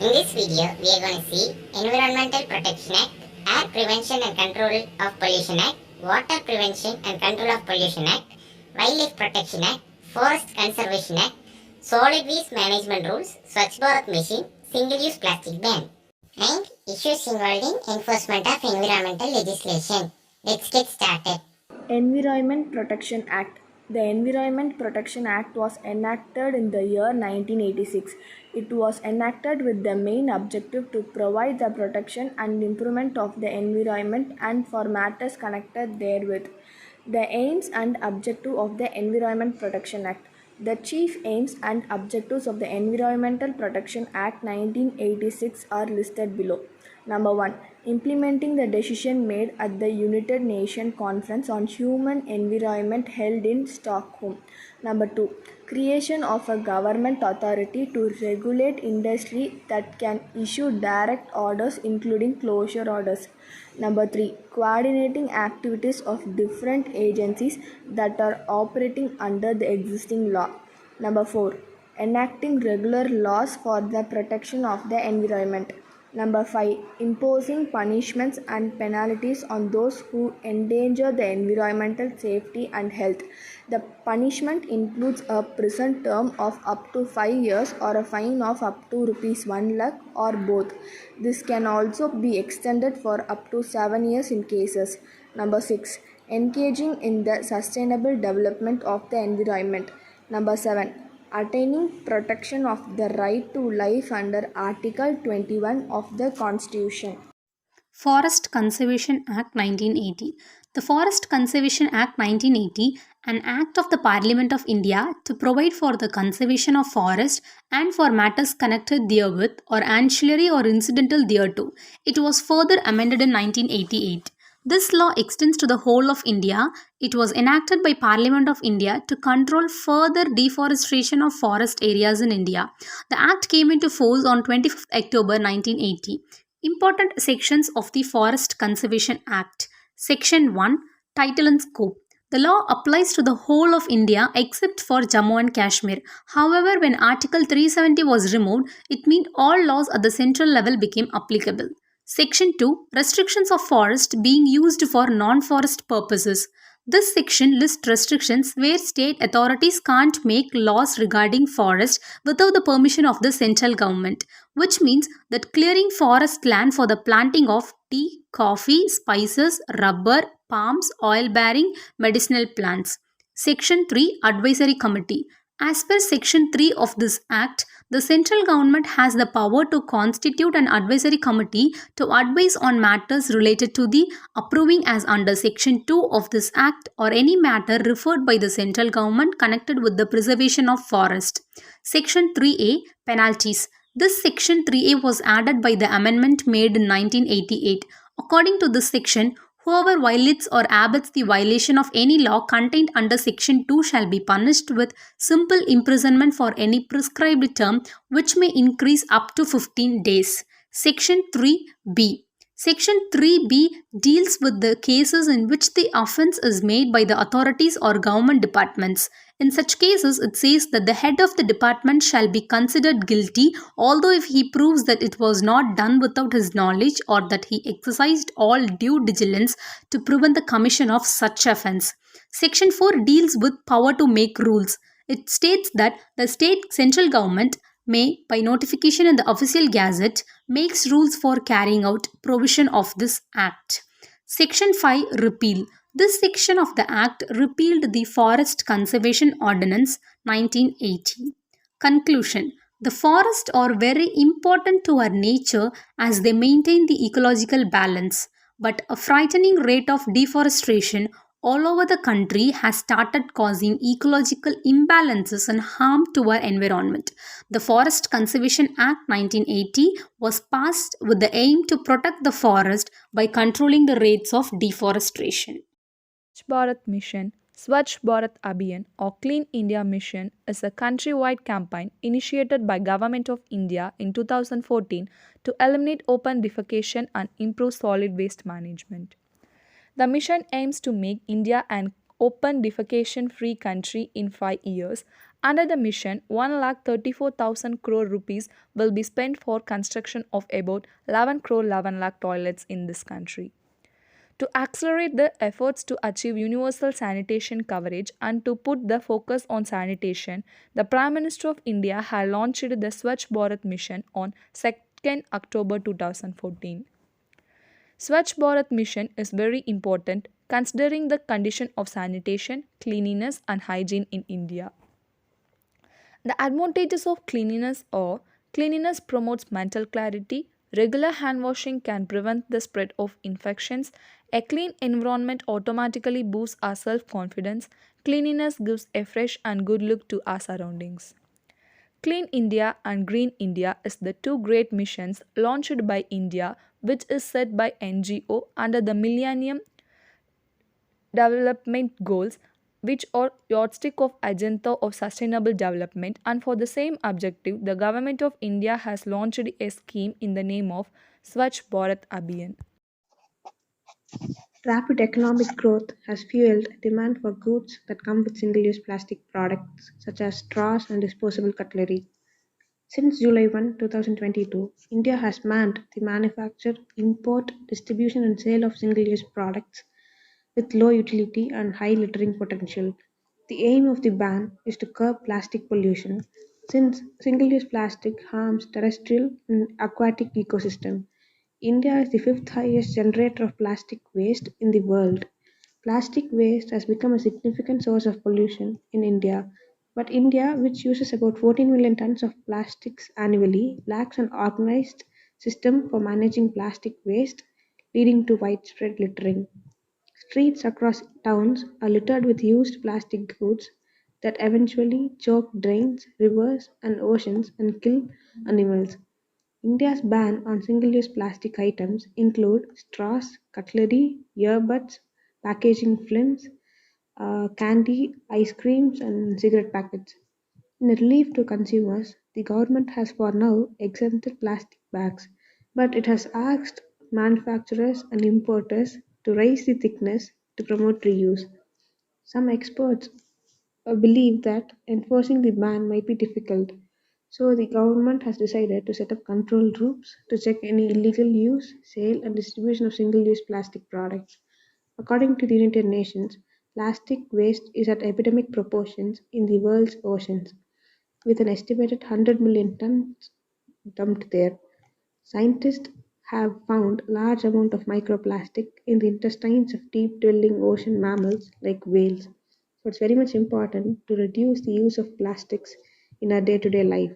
In this video, we are going to see Environmental Protection Act, Air Prevention and Control of Pollution Act, Water Prevention and Control of Pollution Act, Wildlife Protection Act, Forest Conservation Act, Solid Waste Management Rules, Swachh Bharat Mission, Single-Use Plastic Ban, and issues involving enforcement of environmental legislation. Let's get started. Environment Protection Act. The Environment Protection Act was enacted in the year 1986. It was enacted with the main objective to provide the protection and improvement of the environment and for matters connected therewith. The aims and objective of the Environment Protection Act. The chief aims and objectives of the Environmental Protection Act 1986 are listed below. Number 1. Implementing the decision made at the United Nations Conference on Human Environment held in Stockholm. Number 2. Creation of a government authority to regulate industry that can issue direct orders including closure orders. Number 3. Coordinating activities of different agencies that are operating under the existing law. Number 4. Enacting regular laws for the protection of the environment. Number 5. Imposing punishments and penalties on those who endanger the environmental safety and health. The punishment includes a prison term of up to 5 years or a fine of up to Rs 1 lakh or both. This can also be extended for up to 7 years in cases. Number 6. Engaging in the sustainable development of the environment. Number 7. Attaining protection of the right to life under Article 21 of the Constitution. Forest Conservation Act 1980. The Forest Conservation Act 1980, an act of the Parliament of India to provide for the conservation of forest and for matters connected therewith or ancillary or incidental thereto. It was further amended in 1988. This law extends to the whole of India. It was enacted by Parliament of India to control further deforestation of forest areas in India. The act came into force on 25th October 1980. Important sections of the Forest Conservation Act. Section 1. Title and Scope. The law applies to the whole of India except for Jammu and Kashmir. However, when Article 370 was removed, it meant all laws at the central level became applicable. Section 2. Restrictions of forest being used for non-forest purposes. This section lists restrictions where state authorities can't make laws regarding forest without the permission of the central government, which means that clearing forest land for the planting of tea, coffee, spices, rubber, palms, oil-bearing, medicinal plants. Section 3. Advisory Committee. As per Section 3 of this Act, the central government has the power to constitute an advisory committee to advise on matters related to the approving as under Section 2 of this Act or any matter referred by the central government connected with the preservation of forest. Section 3A. Penalties. This Section 3A was added by the amendment made in 1988. According to this section, whoever violates or abets the violation of any law contained under Section 2 shall be punished with simple imprisonment for any prescribed term which may increase up to 15 days. Section 3B. Section 3B deals with the cases in which the offence is made by the authorities or government departments. In such cases, it says that the head of the department shall be considered guilty, although if he proves that it was not done without his knowledge or that he exercised all due diligence to prevent the commission of such offence. Section 4 deals with power to make rules. It states that the state central government may, by notification in the official gazette, makes rules for carrying out provision of this Act. Section 5. Repeal. This section of the Act repealed the Forest Conservation Ordinance 1980. Conclusion. The forests are very important to our nature as they maintain the ecological balance, but a frightening rate of deforestation all over the country has started causing ecological imbalances and harm to our environment. The Forest Conservation Act 1980 was passed with the aim to protect the forest by controlling the rates of deforestation. Swachh Bharat Mission, Swachh Bharat Abhiyan or Clean India Mission is a countrywide campaign initiated by Government of India in 2014 to eliminate open defecation and improve solid waste management. The mission aims to make India an open defecation free country in 5 years Under the mission, 1,34,000 crore rupees will be spent for construction of about 11 crore 11 lakh toilets in this country. To accelerate the efforts to achieve universal sanitation coverage and to put the focus on sanitation, the Prime Minister of India had launched the Swachh Bharat mission on 2nd October 2014. Swachh Bharat mission is very important considering the condition of sanitation, cleanliness and hygiene in India. The advantages of cleanliness are: cleanliness promotes mental clarity, regular hand washing can prevent the spread of infections, a clean environment automatically boosts our self confidence, cleanliness gives a fresh and good look to our surroundings. Clean India and Green India is the two great missions launched by India, which is set by NGO under the Millennium Development Goals, which are yardstick of agenda of sustainable development, and for the same objective the government of India has launched a scheme in the name of Swachh Bharat Abhiyan. Rapid economic growth has fueled demand for goods that come with single-use plastic products such as straws and disposable cutlery. Since July 1, 2022, India has banned the manufacture, import, distribution and sale of single-use products with low utility and high littering potential. The aim of the ban is to curb plastic pollution, since single-use plastic harms terrestrial and aquatic ecosystem. India is the fifth highest generator of plastic waste in the world. Plastic waste has become a significant source of pollution in India, but India, which uses about 14 million tons of plastics annually, lacks an organized system for managing plastic waste, leading to widespread littering. Streets across towns are littered with used plastic goods that eventually choke drains, rivers, and oceans and kill animals. India's ban on single-use plastic items include straws, cutlery, earbuds, packaging films, candy, ice creams, and cigarette packets. In a relief to consumers, the government has for now exempted plastic bags, but it has asked manufacturers and importers to raise the thickness to promote reuse. Some experts believe that enforcing the ban might be difficult, so the government has decided to set up control groups to check any illegal use, sale, and distribution of single use plastic products. According to the United Nations, plastic waste is at epidemic proportions in the world's oceans, with an estimated 100 million tons dumped there. Scientists have found large amount of microplastic in the intestines of deep-dwelling ocean mammals like whales. So it's very much important to reduce the use of plastics in our day-to-day life.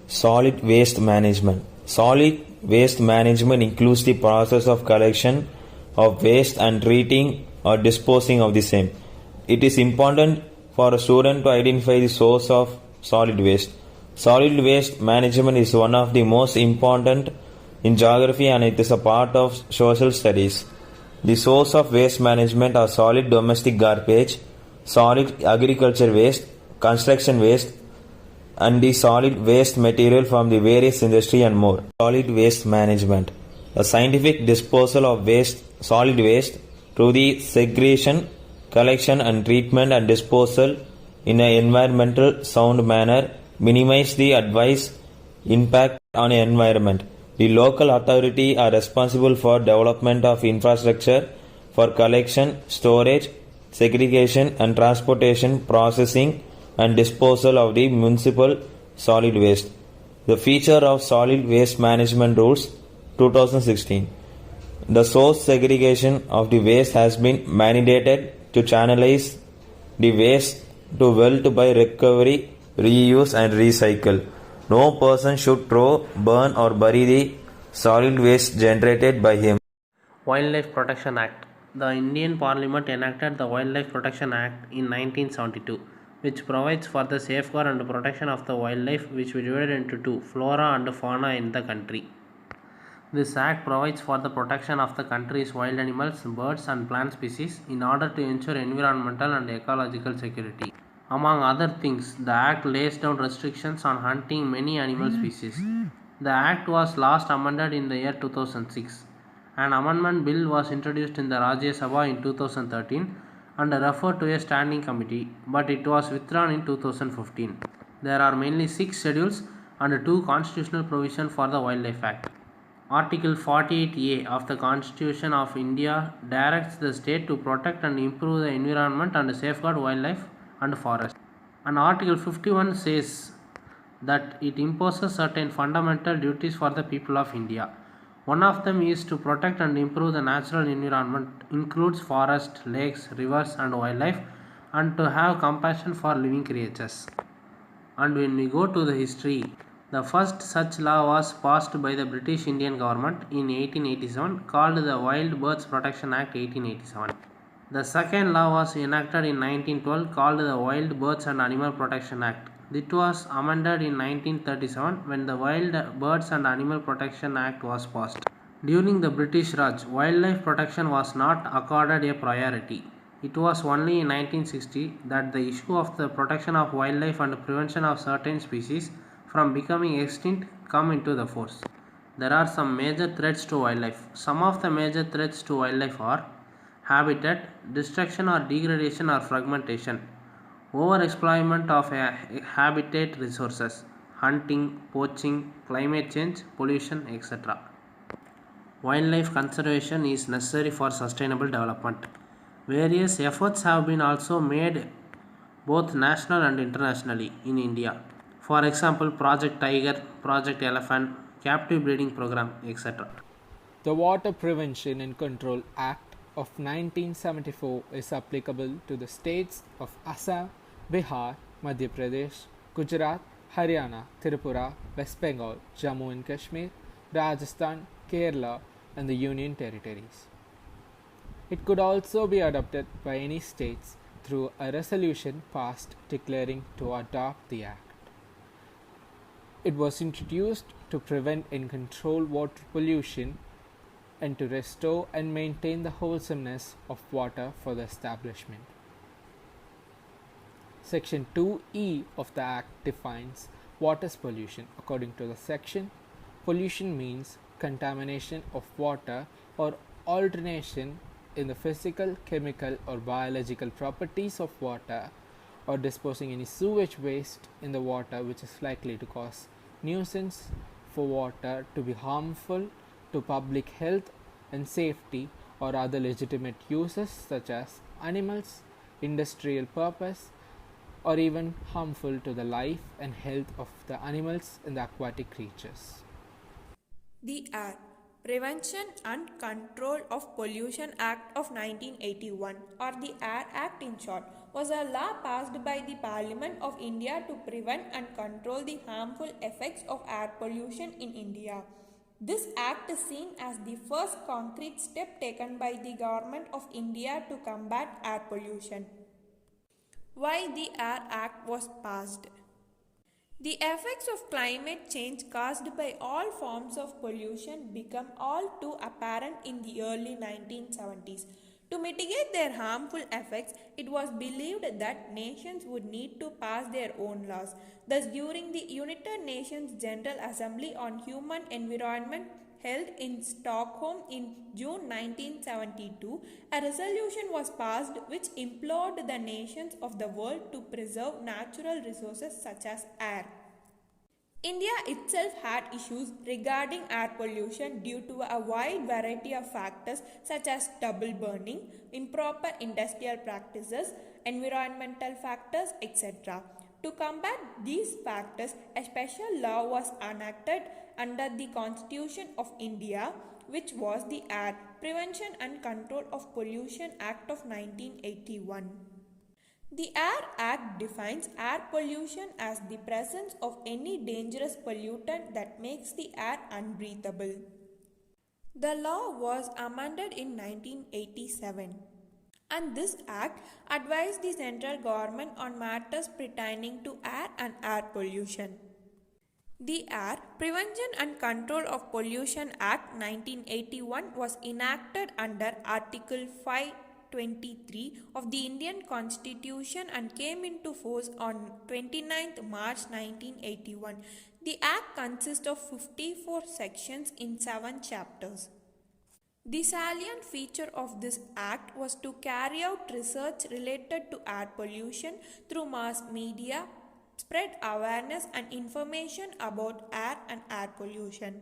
Solid waste management. Solid waste management includes the process of collection of waste and treating or disposing of the same. It is important for a student to identify the source of solid waste. Solid waste management is one of the most important in geography and it is a part of social studies. The source of waste management are solid domestic garbage, solid agriculture waste, construction waste, and the solid waste material from the various industry and more. Solid waste management. The scientific disposal of waste, solid waste through the segregation, collection and treatment and disposal in an environmental sound manner minimize the adverse impact on the environment. The local authority are responsible for development of infrastructure for collection, storage, segregation and transportation, processing and disposal of the municipal solid waste. The feature of solid waste management rules 2016. The source segregation of the waste has been mandated to channelize the waste to wealth by recovery, reuse and recycle. No person should throw, burn or bury the solid waste generated by him. Wildlife Protection Act. The Indian Parliament enacted the Wildlife Protection Act in 1972, which provides for the safeguard and protection of the wildlife, which we divided into two, flora and fauna in the country. This act provides for the protection of the country's wild animals, birds and plant species in order to ensure environmental and ecological security. Among other things, the act lays down restrictions on hunting many animal species. The act was last amended in the year 2006. An amendment bill was introduced in the Rajya Sabha in 2013 and referred to a standing committee, but it was withdrawn in 2015. There are mainly 6 schedules and 2 constitutional provisions for the Wildlife Act. Article 48A of the Constitution of India directs the state to protect and improve the environment and safeguard wildlife and forest. And Article 51 says that it imposes certain fundamental duties for the people of India. One of them is to protect and improve the natural environment, includes forest, lakes, rivers, and wildlife, and to have compassion for living creatures. And when we go to the history, the first such law was passed by the British Indian government in 1887 called the Wild Birds Protection Act 1887. The second law was enacted in 1912 called the Wild Birds and Animal Protection Act. It was amended in 1937 when the Wild Birds and Animal Protection Act was passed. During the British Raj, wildlife protection was not accorded a priority. It was only in 1960 that the issue of the protection of wildlife and prevention of certain species from becoming extinct come into the force. There are some major threats to wildlife. Some of the major threats to wildlife are habitat, destruction or degradation or fragmentation, overexploitation of habitat resources, hunting, poaching, climate change, pollution, etc. Wildlife conservation is necessary for sustainable development. Various efforts have been also made both national and internationally in India. For example, Project Tiger, Project Elephant, captive breeding program, etc. The Water Prevention and Control Act of 1974 is applicable to the states of Assam, Bihar, Madhya Pradesh, Gujarat, Haryana, Tripura, West Bengal, Jammu and Kashmir, Rajasthan, Kerala, and the Union Territories. It could also be adopted by any states through a resolution passed declaring to adopt the Act. It was introduced to prevent and control water pollution and to restore and maintain the wholesomeness of water for the establishment. Section 2E of the Act defines water pollution. According to the section, pollution means contamination of water or alteration in the physical, chemical, or biological properties of water, or disposing any sewage waste in the water which is likely to cause nuisance for water, to be harmful to public health and safety, or other legitimate uses such as animals, industrial purpose, or even harmful to the life and health of the animals and the aquatic creatures. The Air Prevention and Control of Pollution Act of 1981, or the Air Act in short, was a law passed by the Parliament of India to prevent and control the harmful effects of air pollution in India. This act is seen as the first concrete step taken by the Government of India to combat air pollution. Why the Air Act was passed? The effects of climate change caused by all forms of pollution became all too apparent in the early 1970s. To mitigate their harmful effects, it was believed that nations would need to pass their own laws. Thus, during the United Nations General Assembly on Human Environment held in Stockholm in June 1972, a resolution was passed which implored the nations of the world to preserve natural resources such as air. India itself had issues regarding air pollution due to a wide variety of factors such as double burning, improper industrial practices, environmental factors, etc. To combat these factors, a special law was enacted under the Constitution of India, which was the Air Prevention and Control of Pollution Act of 1981. The Air Act defines air pollution as the presence of any dangerous pollutant that makes the air unbreathable. The law was amended in 1987, and this act advised the central government on matters pertaining to air and air pollution. The Air Prevention and Control of Pollution Act 1981 was enacted under Article 523 of the Indian Constitution and came into force on 29th March 1981. The Act consists of 54 sections in 7 chapters. The salient feature of this act was to carry out research related to air pollution through mass media, spread awareness and information about air and air pollution.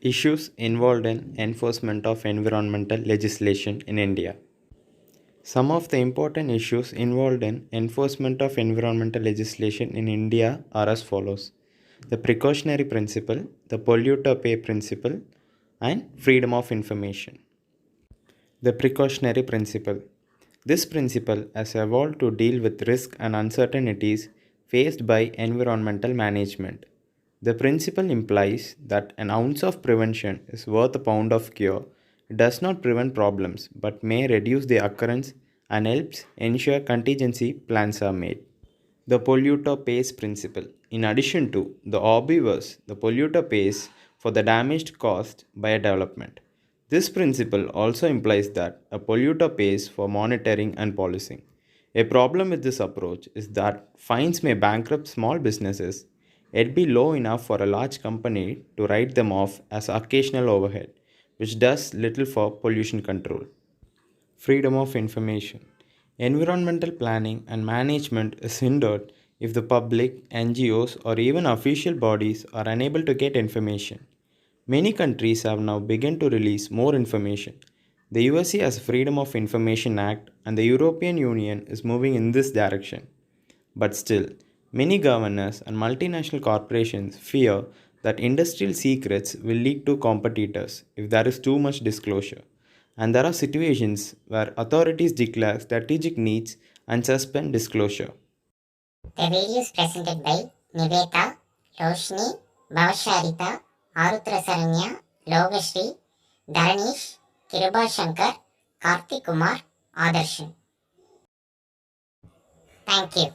Issues involved in enforcement of environmental legislation in India. Some of the important issues involved in enforcement of environmental legislation in India are as follows: the precautionary principle, the polluter pay principle, and freedom of information. The precautionary principle. This principle has evolved to deal with risks and uncertainties faced by environmental management. The principle implies that an ounce of prevention is worth a pound of cure. It does not prevent problems but may reduce their occurrence and helps ensure contingency plans are made. The polluter pays principle. In addition to the obvious, the polluter pays for the damage caused by a development. This principle also implies that a polluter pays for monitoring and policing. A problem with this approach is that fines may bankrupt small businesses, yet be low enough for a large company to write them off as occasional overhead, which does little for pollution control. Freedom of information. Environmental planning and management is hindered if the public, NGOs, or even official bodies are unable to get information. Many countries have now begun to release more information. The USA has a Freedom of Information Act, and the European Union is moving in this direction. But still, many governors and multinational corporations fear that industrial secrets will leak to competitors if there is too much disclosure. And there are situations where authorities declare strategic needs and suspend disclosure. The videos presented by Niveta, Roshni, Bhavasharita, Arutra Saranya, Logashri, Dharanish, Kiruba Shankar, Karthik Kumar, Adarshan. Thank you.